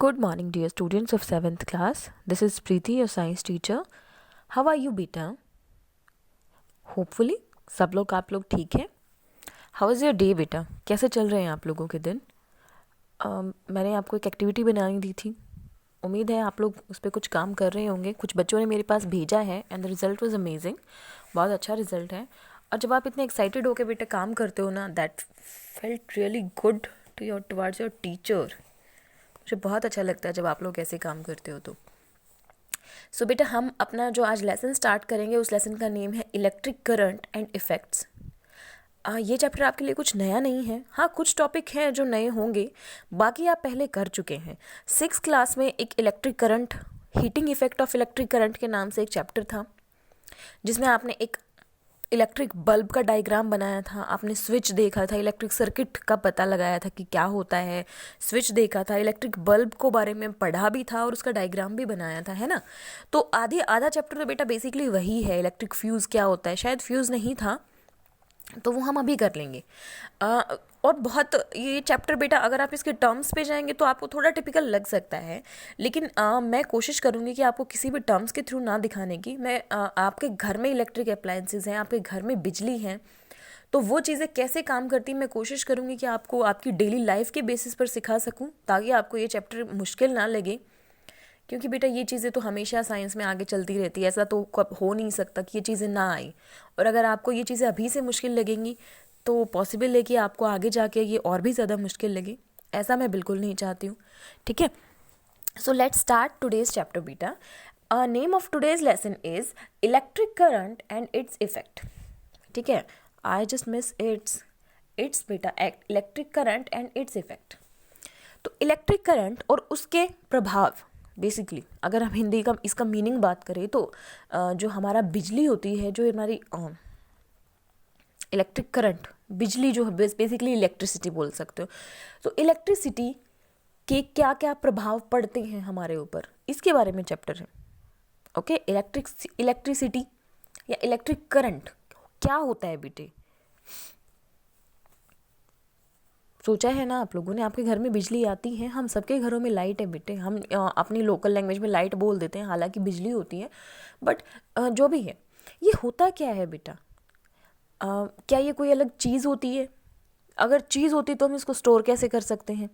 Good morning, dear students of 7th class. This is Preeti, your science teacher. How are you, beta? Hopefully, सब लोग आप लोग ठीक हैं. How is your day, बेटा? कैसे चल रहे हैं आप लोगों के दिन? मैंने आपको एक एक्टिविटी बनानी दी थी. उम्मीद है आप लोग उस पर कुछ काम कर रहे होंगे. कुछ बच्चों ने मेरे पास भेजा है and the result was amazing. बहुत अच्छा रिजल्ट है. और जब आप इतने एक्साइटेड होकर बेटा काम करते हो ना, that felt really good towards your teacher. मुझे बहुत अच्छा लगता है जब आप लोग ऐसे काम करते हो तो. सो बेटा, हम अपना जो आज लेसन स्टार्ट करेंगे उस लेसन का नेम है इलेक्ट्रिक करंट एंड इफ़ेक्ट्स. ये चैप्टर आपके लिए कुछ नया नहीं है. हाँ, कुछ टॉपिक हैं जो नए होंगे, बाकी आप पहले कर चुके हैं. 6th क्लास में एक electric current, heating effect of electric current के नाम से एक चैप्टर था, जिसमें आपने एक इलेक्ट्रिक बल्ब का डायग्राम बनाया था. आपने स्विच देखा था, इलेक्ट्रिक सर्किट का पता लगाया था कि क्या होता है. स्विच देखा था, इलेक्ट्रिक बल्ब को बारे में पढ़ा भी था और उसका डायग्राम भी बनाया था, है ना. तो आधा चैप्टर तो बेटा बेसिकली वही है. इलेक्ट्रिक फ्यूज़ क्या होता है, शायद फ्यूज़ नहीं था, तो वो हम अभी कर लेंगे. और बहुत ये चैप्टर बेटा, अगर आप इसके टर्म्स पे जाएंगे तो आपको थोड़ा टिपिकल लग सकता है, लेकिन मैं कोशिश करूँगी कि आपको किसी भी टर्म्स के थ्रू ना दिखाने की. मैं आपके घर में इलेक्ट्रिक अप्लायंसेज हैं, आपके घर में बिजली हैं, तो वो चीज़ें कैसे काम करती हैं मैं कोशिश करूँगी कि आपको आपकी डेली लाइफ के बेसिस पर सिखा सकूँ, ताकि आपको ये चैप्टर मुश्किल ना लगे. क्योंकि बेटा ये चीज़ें तो हमेशा साइंस में आगे चलती रहती है. ऐसा तो कब हो नहीं सकता कि ये चीज़ें ना आई. और अगर आपको ये चीज़ें अभी से मुश्किल लगेंगी तो पॉसिबल है कि आपको आगे जाके ये और भी ज़्यादा मुश्किल लगे. ऐसा मैं बिल्कुल नहीं चाहती हूँ. ठीक है, so let's start today's chapter बेटा. Name of today's lesson is electric current and its effect. ठीक है, आई जस्ट मिस इट्स बेटा electric current and its effect. तो इलेक्ट्रिक करंट और उसके प्रभाव, बेसिकली अगर हम हिंदी का इसका मीनिंग बात करें तो जो हमारा बिजली होती है, जो हमारी इलेक्ट्रिक करंट, बिजली जो है बेसिकली इलेक्ट्रिसिटी बोल सकते हो. तो इलेक्ट्रिसिटी के क्या क्या प्रभाव पड़ते हैं हमारे ऊपर, इसके बारे में चैप्टर है. ओके, इलेक्ट्रिसिटी या इलेक्ट्रिक करंट क्या होता है बेटे. सोचा है ना आप लोगों ने, आपके घर में बिजली आती है, हम सबके घरों में लाइट है बेटे. हम अपनी लोकल लैंग्वेज में लाइट बोल देते हैं, हालांकि बिजली होती है. बट जो भी है, ये होता क्या है बेटा. क्या ये कोई अलग चीज़ होती है. अगर चीज़ होती तो हम इसको स्टोर कैसे कर सकते हैं.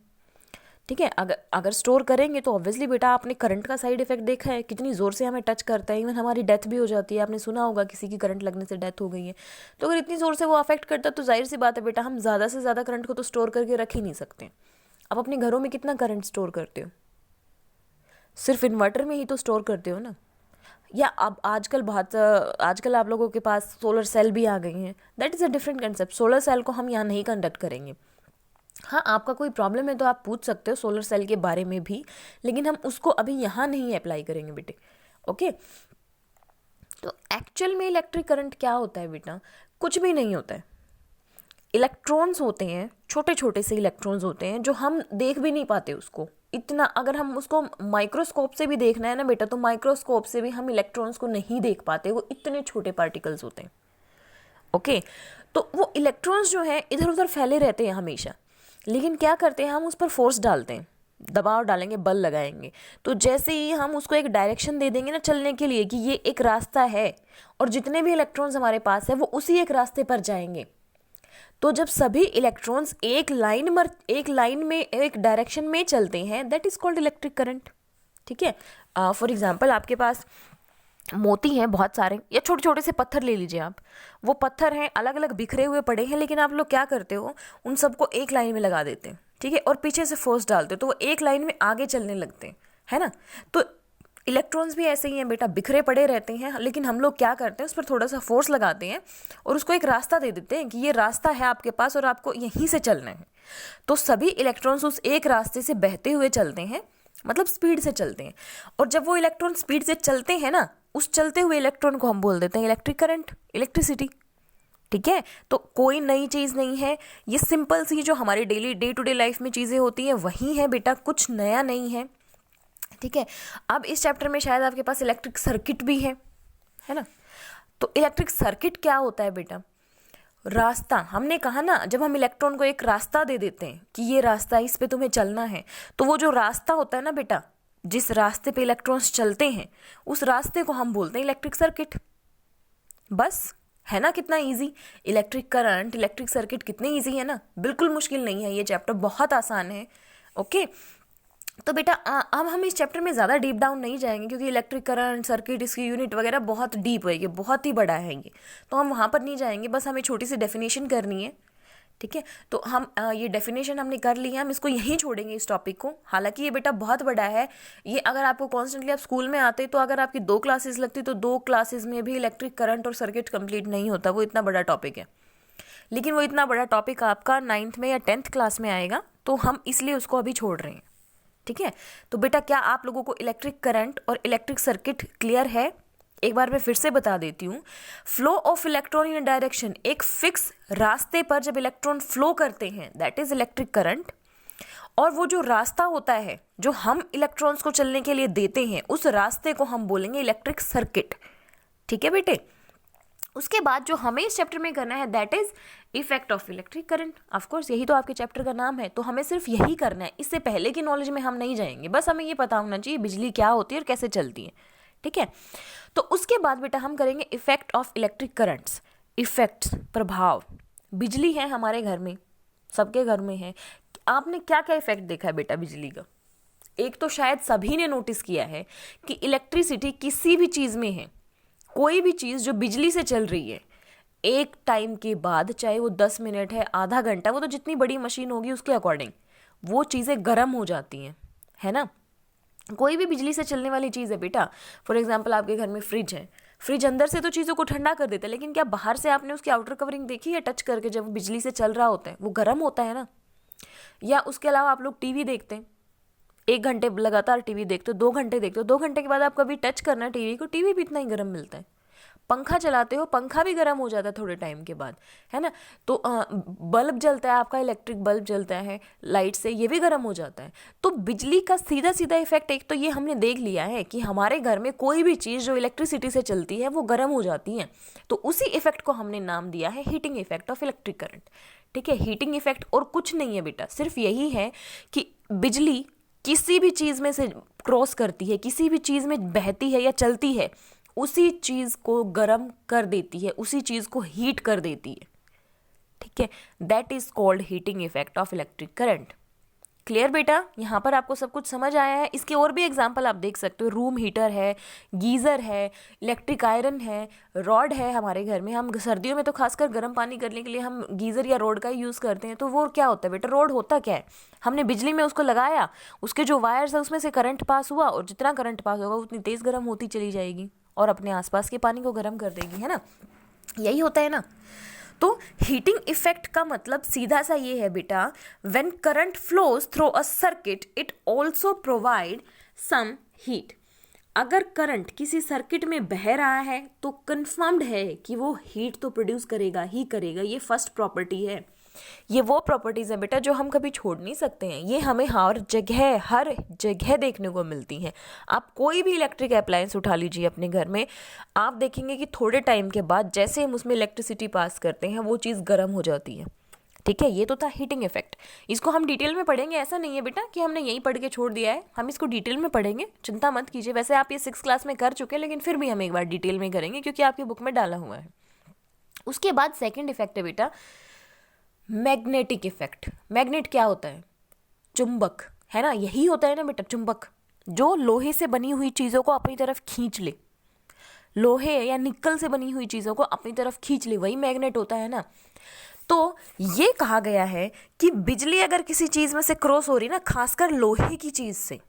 ठीक है, अगर स्टोर करेंगे तो ऑब्वियसली बेटा आपने करंट का साइड इफेक्ट देखा है, कितनी ज़ोर से हमें टच करता है. इवन हमारी डेथ भी हो जाती है. आपने सुना होगा किसी की करंट लगने से डेथ हो गई है. तो अगर इतनी ज़ोर से वो अफेक्ट करता है तो जाहिर सी बात है बेटा, हम ज़्यादा से ज़्यादा करंट को तो स्टोर करके रख ही नहीं सकते. आप अपने घरों में कितना करंट स्टोर करते हो. सिर्फ इन्वर्टर में ही तो स्टोर करते हो ना. या अब आजकल आप लोगों के पास सोलर सेल भी आ गई हैं. That is a different concept. Solar cell को हम यहाँ नहीं कंडक्ट करेंगे. हाँ, आपका कोई प्रॉब्लम है तो आप पूछ सकते हो सोलर सेल के बारे में भी, लेकिन हम उसको अभी यहाँ नहीं अप्लाई करेंगे बेटे. ओके, तो एक्चुअल में इलेक्ट्रिक करंट क्या होता है बेटा. कुछ भी नहीं होता है. इलेक्ट्रॉन्स होते हैं, छोटे छोटे से इलेक्ट्रॉन्स होते हैं जो हम देख भी नहीं पाते उसको. इतना अगर हम उसको माइक्रोस्कोप से भी देखना है ना बेटा, तो माइक्रोस्कोप से भी हम इलेक्ट्रॉन्स को नहीं देख पाते. वो इतने छोटे पार्टिकल्स होते हैं. ओके, तो वो इलेक्ट्रॉन्स जो हैं इधर उधर फैले रहते हैं हमेशा. लेकिन क्या करते हैं, हम उस पर फोर्स डालते हैं, दबाव डालेंगे, बल लगाएंगे. तो जैसे ही हम उसको एक डायरेक्शन दे देंगे ना चलने के लिए कि ये एक रास्ता है और जितने भी इलेक्ट्रॉन्स हमारे पास है वो उसी एक रास्ते पर जाएंगे. तो जब सभी इलेक्ट्रॉन्स एक लाइन में एक डायरेक्शन में चलते हैं, that is called electric current. ठीक है, फॉर एग्जाम्पल आपके पास मोती हैं बहुत सारे, या छोटे छोटे से पत्थर ले लीजिए आप. वो पत्थर हैं, अलग अलग बिखरे हुए पड़े हैं, लेकिन आप लोग क्या करते हो, उन सबको एक लाइन में लगा देते हैं. ठीक है, और पीछे से फोर्स डालते हो तो वो एक लाइन में आगे चलने लगते हैं, है ना. तो इलेक्ट्रॉन्स भी ऐसे ही हैं बेटा, बिखरे पड़े रहते हैं, लेकिन हम लोग क्या करते हैं, उस पर थोड़ा सा फोर्स लगाते हैं और उसको एक रास्ता दे देते हैं कि ये रास्ता है आपके पास और आपको यहीं से चलना है. तो सभी इलेक्ट्रॉन्स उस एक रास्ते से बहते हुए चलते हैं, मतलब स्पीड से चलते हैं. और जब वो इलेक्ट्रॉन स्पीड से चलते हैं ना, उस चलते हुए इलेक्ट्रॉन को हम बोल देते हैं इलेक्ट्रिक करंट, इलेक्ट्रिसिटी. ठीक है, तो कोई नई चीज़ नहीं है. ये सिंपल सी जो हमारी daily day to day life में चीज़ें होती हैं वही है बेटा, कुछ नया नहीं है. ठीक है, अब इस चैप्टर में शायद आपके पास इलेक्ट्रिक सर्किट भी है ना. तो इलेक्ट्रिक सर्किट क्या होता है बेटा. रास्ता, हमने कहा ना, जब हम इलेक्ट्रॉन को एक रास्ता दे देते हैं कि ये रास्ता है, इस पे तुम्हें चलना है, तो वो जो रास्ता होता है ना बेटा, जिस रास्ते पे इलेक्ट्रॉन्स चलते हैं, उस रास्ते को हम बोलते हैं इलेक्ट्रिक सर्किट। बस, है ना कितना easy. Electric current, electric circuit कितने इजी है ना, बिल्कुल मुश्किल नहीं है, ये चैप्टर बहुत आसान है। ओके, तो बेटा अब हम इस चैप्टर में ज़्यादा डीप डाउन नहीं जाएंगे, क्योंकि इलेक्ट्रिक करंट, सर्किट, इसकी यूनिट वगैरह बहुत डीप है, ये बहुत ही बड़ा है ये, तो हम वहाँ पर नहीं जाएंगे। बस हमें छोटी सी डेफिनेशन करनी है, ठीक है। तो हम ये डेफिनेशन हमने कर ली है, हम इसको यहीं छोड़ेंगे इस टॉपिक को। हालांकि ये बेटा बहुत बड़ा है, ये अगर आपको कॉन्स्टेंटली आप स्कूल में आते तो अगर आपकी 2 क्लासेस लगती तो 2 क्लासेस में भी इलेक्ट्रिक करंट और सर्किट कंप्लीट नहीं होता, वो इतना बड़ा टॉपिक है। लेकिन वो इतना बड़ा टॉपिक आपका 9th में या 10th क्लास में आएगा, तो हम इसलिए उसको अभी छोड़ रहे हैं, ठीक है। तो बेटा क्या आप लोगों को इलेक्ट्रिक करंट और इलेक्ट्रिक सर्किट क्लियर है? एक बार मैं फिर से बता देती हूँ। Flow of electron in direction, एक फिक्स रास्ते पर जब इलेक्ट्रॉन फ्लो करते हैं, दैट इज इलेक्ट्रिक करंट। और वो जो रास्ता होता है जो हम इलेक्ट्रॉन्स को चलने के लिए देते हैं, उस रास्ते को हम बोलेंगे इलेक्ट्रिक सर्किट, ठीक है बेटे। उसके बाद जो हमें इस चैप्टर में करना है, that is effect of electric current. Of course यही तो आपके चैप्टर का नाम है, तो हमें सिर्फ यही करना है, इससे पहले की नॉलेज में हम नहीं जाएंगे। बस हमें ये पता होना चाहिए बिजली क्या होती है और कैसे चलती है, ठीक है। तो उसके बाद बेटा हम करेंगे effect of electric currents. Effects, प्रभाव। बिजली है हमारे घर में, सबके घर में है। आपने क्या क्या इफेक्ट देखा है बेटा बिजली का? एक तो शायद सभी ने नोटिस किया है कि इलेक्ट्रिसिटी किसी भी चीज़ में है, कोई भी चीज़ जो बिजली से चल रही है, एक टाइम के बाद, चाहे वो 10 मिनट है, आधा घंटा, वो तो जितनी बड़ी मशीन होगी उसके अकॉर्डिंग, वो चीज़ें गर्म हो जाती हैं, है ना। कोई भी बिजली से चलने वाली चीज़ है बेटा। फॉर एग्जाम्पल आपके घर में फ्रिज है, फ्रिज अंदर से तो चीज़ों को ठंडा कर देता है, लेकिन क्या बाहर से आपने उसकी आउटर कवरिंग देखी है टच करके? जब वो बिजली से चल रहा होता है वो गर्म होता है ना। या उसके अलावा आप लोग टीवी देखते हैं, 1 घंटे लगातार टीवी देखते हो, 2 घंटे देखते हो, 2 घंटे के बाद आप कभी टच करना टीवी को, टीवी भी इतना ही गर्म मिलता है। पंखा चलाते हो, पंखा भी गर्म हो जाता है थोड़े टाइम के बाद, है ना। तो बल्ब जलता है आपका, इलेक्ट्रिक बल्ब जलता है लाइट से, ये भी गर्म हो जाता है। तो बिजली का सीधा सीधा इफेक्ट एक तो ये हमने देख लिया है कि हमारे घर में कोई भी चीज़ जो इलेक्ट्रिसिटी से चलती है वो गर्म हो जाती है। तो उसी इफेक्ट को हमने नाम दिया है heating effect of electric current, ठीक है। हीटिंग इफेक्ट और कुछ नहीं है बेटा, सिर्फ यही है कि बिजली किसी भी चीज़ में से क्रॉस करती है, किसी भी चीज़ में बहती है या चलती है, उसी चीज़ को गर्म कर देती है, उसी चीज़ को हीट कर देती है, ठीक है। That is called heating effect of electric current. Clear बेटा? यहाँ पर आपको सब कुछ समझ आया है। इसके और भी एग्जाम्पल आप देख सकते हो। रूम हीटर है, गीज़र है, इलेक्ट्रिक आयरन है, रॉड है हमारे घर में। हम सर्दियों में तो खासकर गर्म पानी करने के लिए हम गीज़र या रॉड का ही यूज़ करते हैं। तो वो क्या होता है बेटा? रॉड होता क्या है? हमने बिजली में उसको लगाया, उसके जो वायर्स है उसमें से करंट पास हुआ, और जितना करंट पास होगा उतनी तेज़ गर्म होती चली जाएगी और अपने आसपास के पानी को गर्म कर देगी, है ना। यही होता है ना। तो हीटिंग इफेक्ट का मतलब सीधा सा ये है बेटा, when current flows through a circuit it also provide some heat. अगर करंट किसी सर्किट में बह रहा है तो कंफर्म्ड है कि वो हीट तो प्रोड्यूस करेगा ही करेगा। ये फर्स्ट प्रॉपर्टी है। ये वो प्रॉपर्टीज़ है बेटा जो हम कभी छोड़ नहीं सकते हैं। ये हमें हर जगह देखने को मिलती हैं। आप कोई भी इलेक्ट्रिक अप्लायंस उठा लीजिए अपने घर में, आप देखेंगे कि थोड़े टाइम के बाद जैसे हम उसमें इलेक्ट्रिसिटी पास करते हैं वो चीज़ गर्म हो जाती है, ठीक है। ये तो था हीटिंग इफेक्ट। इसको हम डिटेल में पढ़ेंगे, ऐसा नहीं है बेटा कि हमने यहीं पढ़ के छोड़ दिया है, हम इसको डिटेल में पढ़ेंगे, चिंता मत कीजिए। वैसे आप ये 6th क्लास में कर चुके हैं, लेकिन फिर भी हम एक बार डिटेल में करेंगे क्योंकि आपकी बुक में डाला हुआ है। उसके बाद सेकेंड इफेक्ट है बेटा मैग्नेटिक इफेक्ट। मैग्नेट क्या होता है? चुंबक, है ना। यही होता है ना बेटा चुंबक, जो लोहे से बनी हुई चीज़ों को अपनी तरफ खींच ले, लोहे या निकल से बनी हुई चीज़ों को अपनी तरफ खींच ले, वही मैग्नेट होता है ना। तो ये कहा गया है कि बिजली अगर किसी चीज़ में से क्रॉस हो रही ना, खासकर लोहे की चीज़ से,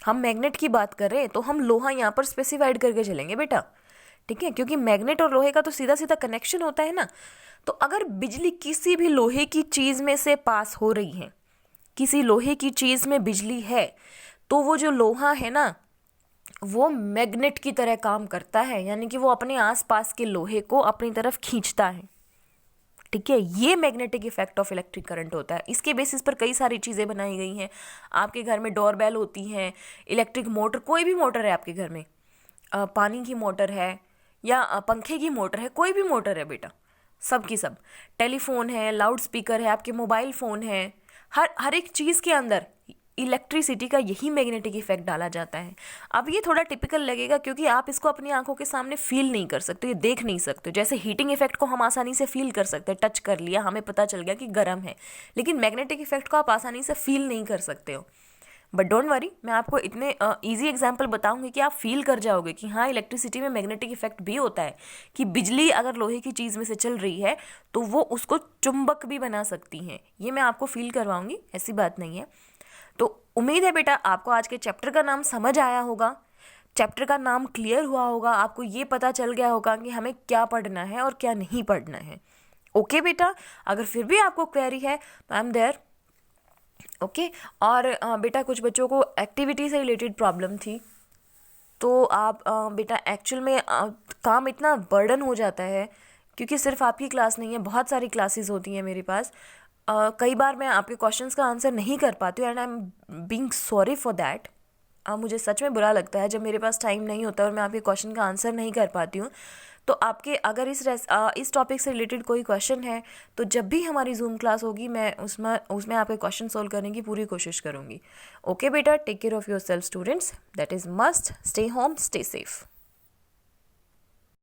हम मैग्नेट की बात कर रहे हैं तो हम लोहा यहाँ पर स्पेसिफाइड करके चलेंगे बेटा, ठीक है, क्योंकि मैग्नेट और लोहे का तो सीधा सीधा कनेक्शन होता है ना। तो अगर बिजली किसी भी लोहे की चीज़ में से पास हो रही है, किसी लोहे की चीज़ में बिजली है, तो वो जो लोहा है ना वो मैग्नेट की तरह काम करता है, यानी कि वो अपने आसपास के लोहे को अपनी तरफ खींचता है, ठीक है। ये magnetic effect of electric current होता है। इसके बेसिस पर कई सारी चीज़ें बनाई गई हैं। आपके घर में डोरबेल होती हैं, इलेक्ट्रिक मोटर, कोई भी मोटर है आपके घर में, पानी की मोटर है या पंखे की मोटर है, कोई भी मोटर है बेटा, सब की सब। टेलीफोन है, लाउड स्पीकर है, आपके मोबाइल फ़ोन है, हर एक चीज़ के अंदर इलेक्ट्रिसिटी का यही मैग्नेटिक इफेक्ट डाला जाता है। अब ये थोड़ा टिपिकल लगेगा क्योंकि आप इसको अपनी आंखों के सामने फील नहीं कर सकते, ये देख नहीं सकते। जैसे हीटिंग इफेक्ट को हम आसानी से फील कर सकते हैं, टच कर लिया, हमें पता चल गया कि गर्म है, लेकिन मैग्नेटिक इफेक्ट को आप आसानी से फील नहीं कर सकते हो। बट डोंट वरी, मैं आपको इतने ईजी एग्जाम्पल बताऊंगी कि आप फील कर जाओगे कि हाँ, इलेक्ट्रिसिटी में मैग्नेटिक इफेक्ट भी होता है, कि बिजली अगर लोहे की चीज़ में से चल रही है तो वो उसको चुंबक भी बना सकती हैं। ये मैं आपको फील करवाऊंगी, ऐसी बात नहीं है। तो उम्मीद है बेटा आपको आज के चैप्टर का नाम समझ आया होगा, चैप्टर का नाम क्लियर हुआ होगा, आपको ये पता चल गया होगा कि हमें क्या पढ़ना है और क्या नहीं पढ़ना है। ओके बेटा, अगर फिर भी आपको क्वेरी है तो आई एम देयर। ओके। और बेटा कुछ बच्चों को एक्टिविटी से रिलेटेड प्रॉब्लम थी, तो आप बेटा एक्चुअल में काम इतना बर्डन हो जाता है क्योंकि सिर्फ आपकी क्लास नहीं है, बहुत सारी क्लासेस होती हैं मेरे पास। कई बार मैं आपके क्वेश्चंस का आंसर नहीं कर पाती हूँ and I am being sorry for that. मुझे सच में बुरा लगता है जब मेरे पास टाइम नहीं होता और मैं आपके क्वेश्चन का आंसर नहीं कर पाती हूँ। तो आपके अगर इस टॉपिक से रिलेटेड कोई क्वेश्चन है तो जब भी हमारी जूम क्लास होगी मैं उसमें आपके क्वेश्चन सॉल्व करने की पूरी कोशिश करूँगी। ओके बेटा, take care of yourself students, that is must. Stay home, stay safe.